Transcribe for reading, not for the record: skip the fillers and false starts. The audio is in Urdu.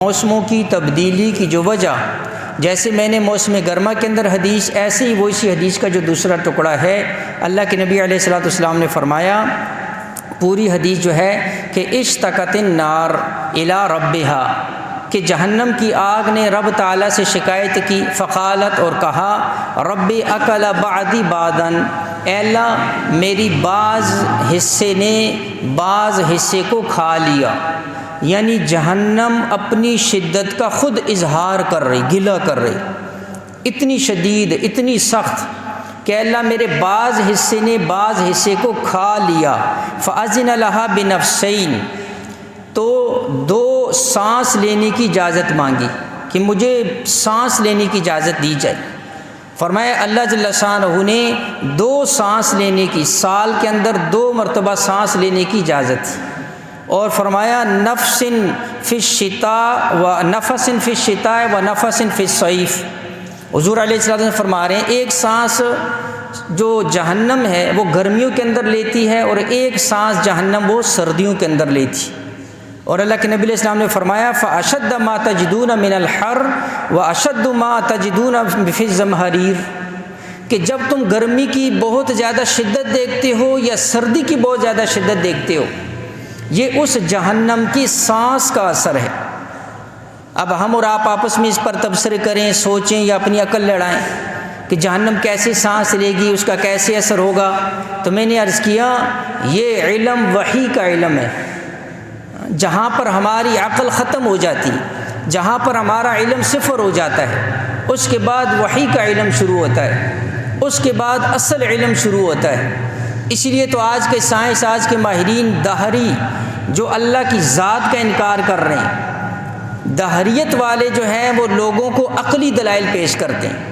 موسموں کی تبدیلی کی جو وجہ، جیسے میں نے موسم گرما کے اندر حدیث، ایسے ہی وہ اسی حدیث کا جو دوسرا ٹکڑا ہے، اللہ کے نبی علیہ الصلوۃ والسلام نے فرمایا، پوری حدیث جو ہے کہ اشتکت النار الی ربہا، کہ جہنم کی آگ نے رب تعالیٰ سے شکایت کی، فقالت، اور کہا، رب اکل بعدی بعدن، اے اللہ میری بعض حصے نے بعض حصے کو کھا لیا۔ یعنی جہنم اپنی شدت کا خود اظہار کر رہی، گلہ کر رہی، اتنی شدید، اتنی سخت کہ اللہ میرے بعض حصے نے بعض حصے کو کھا لیا۔ فأذن لها بنفسین، تو دو سانس لینے کی اجازت مانگی کہ مجھے سانس لینے کی اجازت دی جائے۔ فرمایا اللہ جل شانہ نے دو سانس لینے کی، سال کے اندر 2 مرتبہ سانس لینے کی اجازت، اور فرمایا نفس فی الشتاء و نفس فی الشتاء و نفس فی الصیف۔ حضور علیہ السلام فرما رہے ہیں ایک سانس جو جہنم ہے وہ گرمیوں کے اندر لیتی ہے، اور ایک سانس جہنم وہ سردیوں کے اندر لیتی۔ اور اللہ کے نبی علیہ السلام نے فرمایا فَأَشَدَّ مَا تَجِدُونَ مِنَ الْحَرِّ وَأَشَدُّ مَا تَجِدُونَ فِي الزَّمْهَرِيرِ، کہ جب تم گرمی کی بہت زیادہ شدت دیکھتے ہو یا سردی کی بہت زیادہ شدت دیکھتے ہو، یہ اس جہنم کی سانس کا اثر ہے۔ اب ہم اور آپ آپس میں اس پر تبصرے کریں، سوچیں یا اپنی عقل لڑائیں کہ جہنم کیسے سانس لے گی، اس کا کیسے اثر ہوگا، تو میں نے عرض کیا یہ علم وحی کا علم ہے۔ جہاں پر ہماری عقل ختم ہو جاتی، جہاں پر ہمارا علم صفر ہو جاتا ہے، اس کے بعد وحی کا علم شروع ہوتا ہے، اس کے بعد اصل علم شروع ہوتا ہے۔ اسی لیے تو آج کے سائنس، آج کے ماہرین دہری جو اللہ کی ذات کا انکار کر رہے ہیں، دہریت والے جو ہیں وہ لوگوں کو عقلی دلائل پیش کرتے ہیں۔